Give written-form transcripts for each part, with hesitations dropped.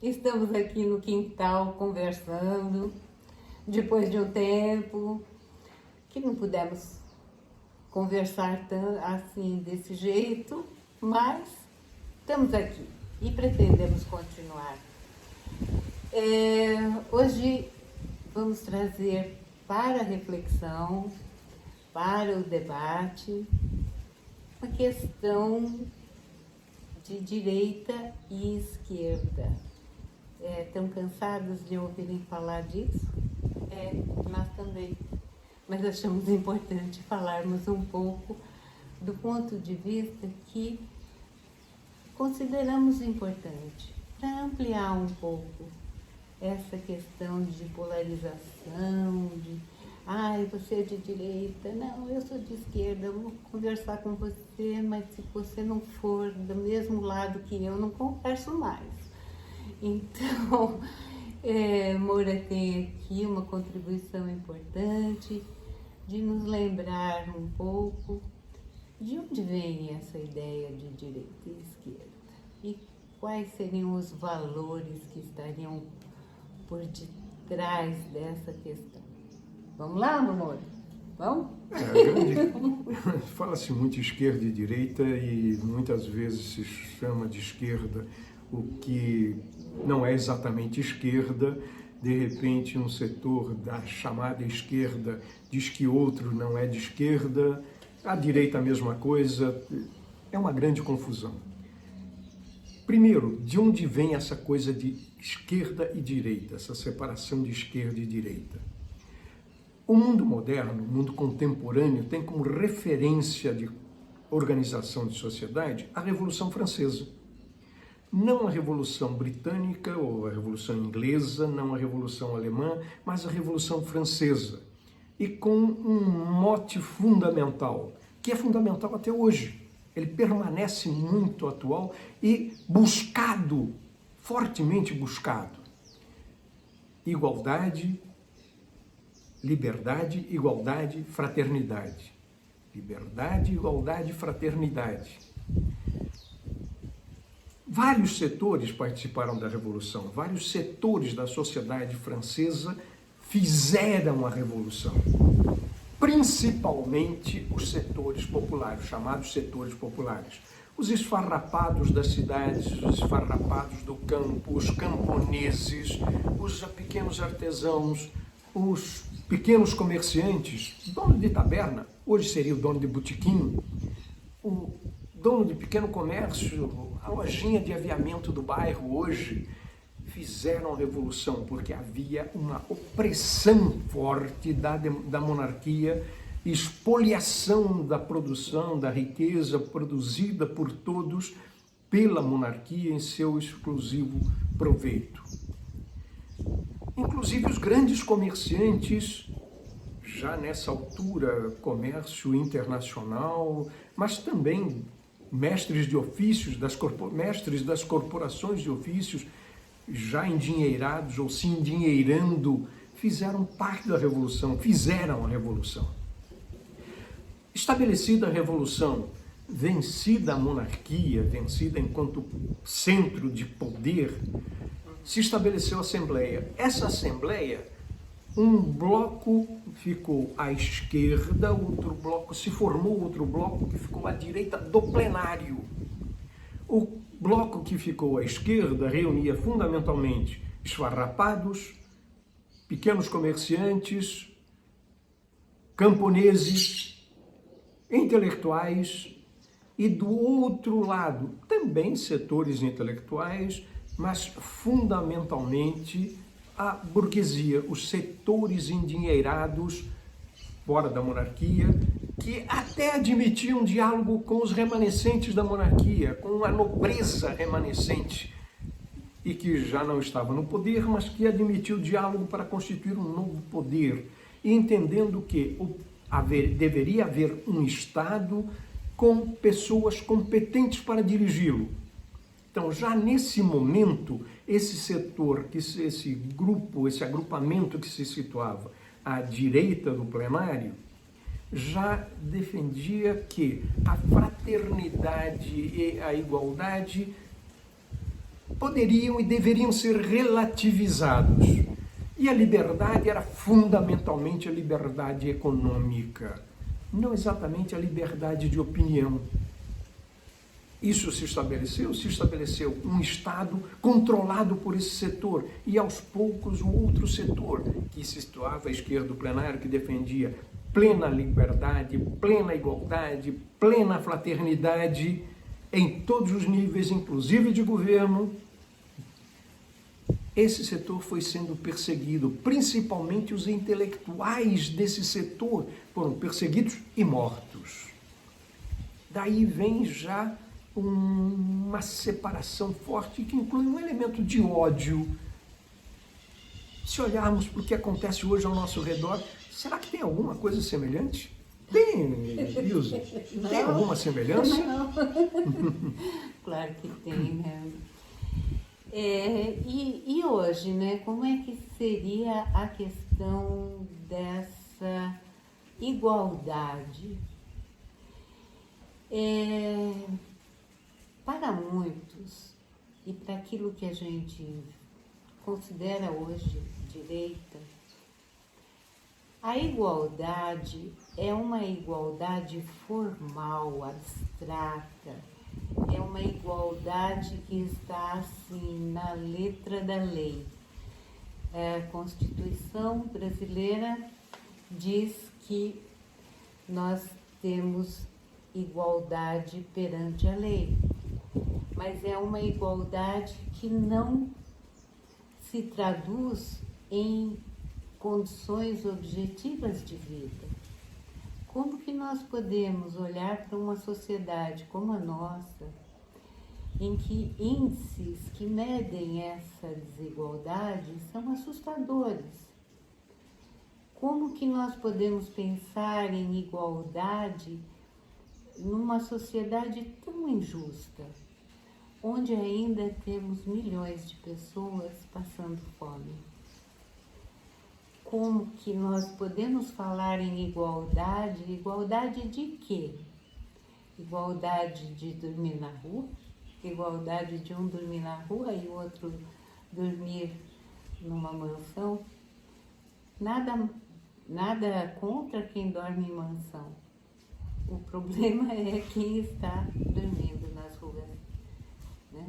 Estamos aqui no quintal conversando, depois de um tempo que não pudemos conversar assim desse jeito, mas estamos aqui e pretendemos continuar. Hoje vamos trazer para a reflexão, para o debate, uma questão de direita e esquerda. Estão cansados de ouvirem falar disso? Nós também. Mas achamos importante falarmos um pouco do ponto de vista que consideramos importante, para ampliar um pouco essa questão de polarização, de você é de direita, não, eu sou de esquerda, eu vou conversar com você, mas se você não for do mesmo lado que eu, não converso mais. Então, Moura tem aqui uma contribuição importante de nos lembrar um pouco de onde vem essa ideia de direita e esquerda e quais seriam os valores que estariam por detrás dessa questão. Vamos lá, Moura? Vamos? Fala-se muito esquerda e direita e muitas vezes se chama de esquerda o que não é exatamente esquerda. De repente, um setor da chamada esquerda diz que outro não é de esquerda, a direita a mesma coisa, é uma grande confusão. Primeiro, de onde vem essa coisa de esquerda e direita, essa separação de esquerda e direita? O mundo moderno, o mundo contemporâneo, tem como referência de organização de sociedade a Revolução Francesa. Não a Revolução Britânica ou a Revolução Inglesa, não a Revolução Alemã, mas a Revolução Francesa. E com um mote fundamental, que é fundamental até hoje. Ele permanece muito atual e buscado, fortemente buscado. Igualdade, liberdade, igualdade, fraternidade. Liberdade, igualdade, fraternidade. Vários setores participaram da Revolução, vários setores da sociedade francesa fizeram a Revolução. Principalmente os setores populares, chamados setores populares. Os esfarrapados das cidades, os esfarrapados do campo, os camponeses, os pequenos artesãos, os pequenos comerciantes, dono de taberna, hoje seria o dono de botequim, o dono de pequeno comércio, a lojinha de aviamento do bairro hoje, fizeram a revolução porque havia uma opressão forte da monarquia, expoliação da produção, da riqueza produzida por todos pela monarquia em seu exclusivo proveito. Inclusive os grandes comerciantes, já nessa altura, comércio internacional, mas também mestres de ofícios, mestres das corporações de ofícios, já endinheirados ou se endinheirando, fizeram parte da Revolução, fizeram a Revolução. Estabelecida a Revolução, vencida a monarquia, vencida enquanto centro de poder, se estabeleceu a Assembleia. Essa Assembleia, um bloco ficou à esquerda, outro bloco se formou, outro bloco que ficou à direita do plenário. O bloco que ficou à esquerda reunia fundamentalmente esfarrapados, pequenos comerciantes, camponeses, intelectuais e do outro lado também setores intelectuais, mas fundamentalmente a burguesia, os setores endinheirados fora da monarquia, que até admitiam diálogo com os remanescentes da monarquia, com a nobreza remanescente, e que já não estava no poder, mas que admitiu diálogo para constituir um novo poder, entendendo que deveria haver um Estado com pessoas competentes para dirigi-lo. Então, já nesse momento, esse setor, esse grupo, esse agrupamento que se situava à direita do plenário, já defendia que a fraternidade e a igualdade poderiam e deveriam ser relativizados. E a liberdade era fundamentalmente a liberdade econômica, não exatamente a liberdade de opinião. Isso se estabeleceu um Estado controlado por esse setor e aos poucos o outro setor, que se situava à esquerda do plenário, que defendia plena liberdade, plena igualdade, plena fraternidade em todos os níveis, inclusive de governo. Esse setor foi sendo perseguido, principalmente os intelectuais desse setor foram perseguidos e mortos. Daí vem já uma separação forte que inclui um elemento de ódio. Se olharmos para o que acontece hoje ao nosso redor, será que tem alguma coisa semelhante? Tem, Ilse? Tem alguma semelhança? Não. Claro que tem, né? E hoje, né? Como é que seria a questão dessa igualdade? Para muitos, e para aquilo que a gente considera hoje direita, a igualdade é uma igualdade formal, abstrata, é uma igualdade que está assim na letra da lei. A Constituição brasileira diz que nós temos igualdade perante a lei, mas é uma igualdade que não se traduz em condições objetivas de vida. Como que nós podemos olhar para uma sociedade como a nossa, em que índices que medem essa desigualdade são assustadores? Como que nós podemos pensar em igualdade numa sociedade tão injusta, onde ainda temos milhões de pessoas passando fome? Como que nós podemos falar em igualdade? Igualdade de quê? Igualdade de dormir na rua? Igualdade de um dormir na rua e o outro dormir numa mansão? Nada contra quem dorme em mansão. O problema é quem está dormindo nas ruas, né?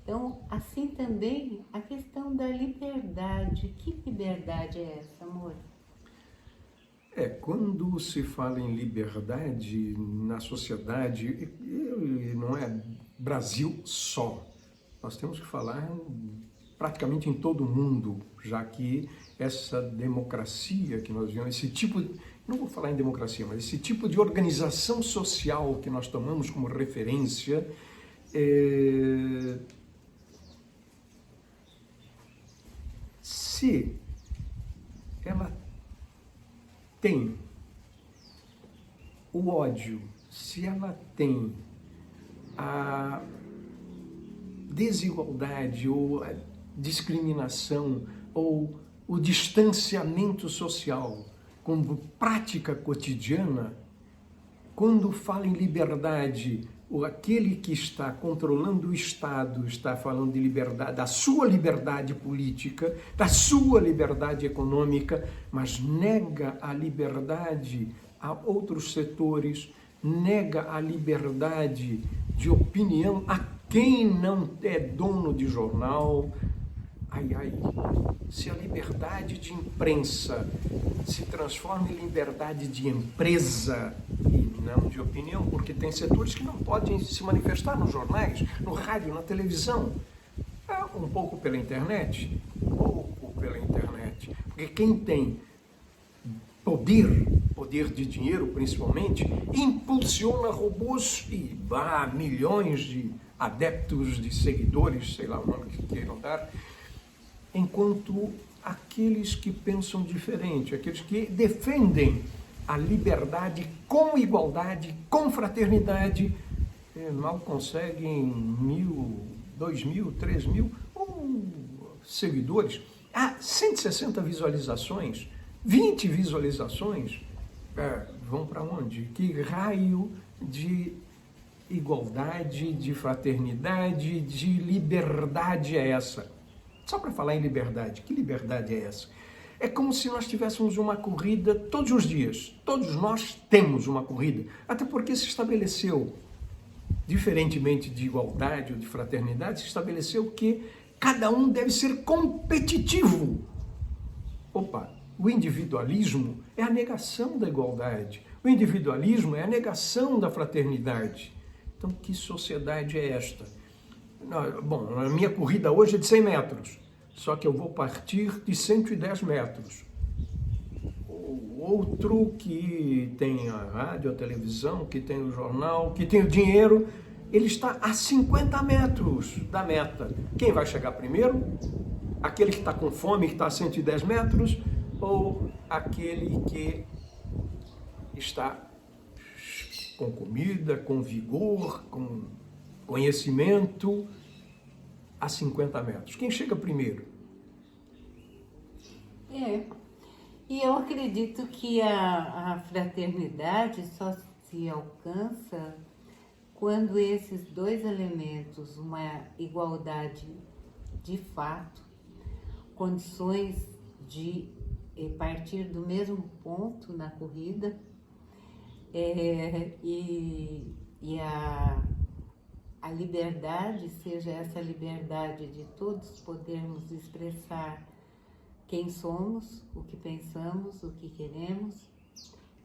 Então, assim também a questão da liberdade. Que liberdade é essa, amor? Quando se fala em liberdade na sociedade, não é Brasil só. Nós temos que falar praticamente em todo o mundo, já que essa democracia que nós vemos, esse tipo, não vou falar em democracia, mas esse tipo de organização social que nós tomamos como referência, se ela tem o ódio, se ela tem a desigualdade ou a discriminação ou o distanciamento social como prática cotidiana, quando fala em liberdade, ou aquele que está controlando o Estado está falando de liberdade, da sua liberdade política, da sua liberdade econômica, mas nega a liberdade a outros setores, nega a liberdade de opinião a quem não é dono de jornal. Se a liberdade de imprensa se transforma em liberdade de empresa e não de opinião, porque tem setores que não podem se manifestar nos jornais, no rádio, na televisão, um pouco pela internet, porque quem tem poder de dinheiro principalmente, impulsiona robôs e milhões de adeptos, de seguidores, sei lá o nome que queiram dar, enquanto aqueles que pensam diferente, aqueles que defendem a liberdade com igualdade, com fraternidade, mal conseguem 1.000, 2.000, 3.000 seguidores. 160 visualizações, 20 visualizações, vão para onde? Que raio de igualdade, de fraternidade, de liberdade é essa? Só para falar em liberdade, que liberdade é essa? É como se nós tivéssemos uma corrida todos os dias. Todos nós temos uma corrida, até porque se estabeleceu, diferentemente de igualdade ou de fraternidade, se estabeleceu que cada um deve ser competitivo. Opa, o individualismo é a negação da igualdade. O individualismo é a negação da fraternidade. Então, que sociedade é esta? Bom, a minha corrida hoje é de 100 metros, só que eu vou partir de 110 metros. O outro que tem a rádio, a televisão, que tem o jornal, que tem o dinheiro, ele está a 50 metros da meta. Quem vai chegar primeiro? Aquele que está com fome, que está a 110 metros, ou aquele que está com comida, com vigor, com conhecimento, a 50 metros. Quem chega primeiro? E eu acredito que a fraternidade só se alcança quando esses dois elementos, uma igualdade de fato, condições de partir do mesmo ponto na corrida, e a liberdade seja essa liberdade de todos podermos expressar quem somos, o que pensamos, o que queremos,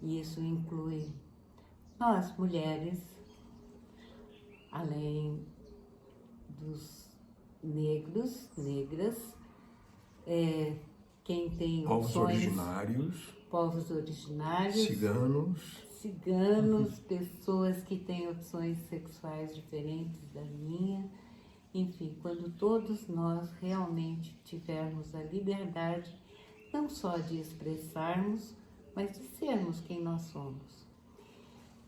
e isso inclui nós, mulheres, além dos negros, negras, quem tem opções, povos originários, ciganos, pessoas que têm opções sexuais diferentes da minha. Enfim, quando todos nós realmente tivermos a liberdade, não só de expressarmos, mas de sermos quem nós somos.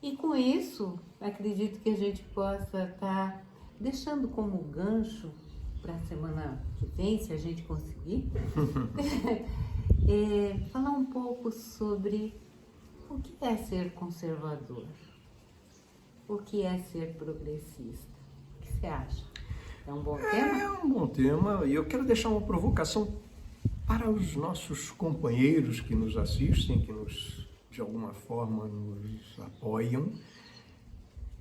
E com isso, acredito que a gente possa estar deixando como gancho para a semana que vem, se a gente conseguir, falar um pouco sobre o que é ser conservador, o que é ser progressista. O que você acha? É um bom tema? É um bom tema, e eu quero deixar uma provocação para os nossos companheiros que nos assistem, que de alguma forma nos apoiam.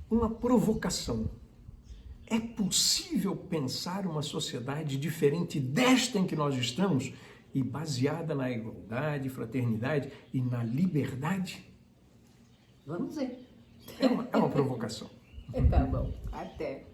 Uma provocação. É possível pensar uma sociedade diferente desta em que nós estamos e baseada na igualdade, fraternidade e na liberdade? Vamos ver. É uma provocação. Tá bom, até.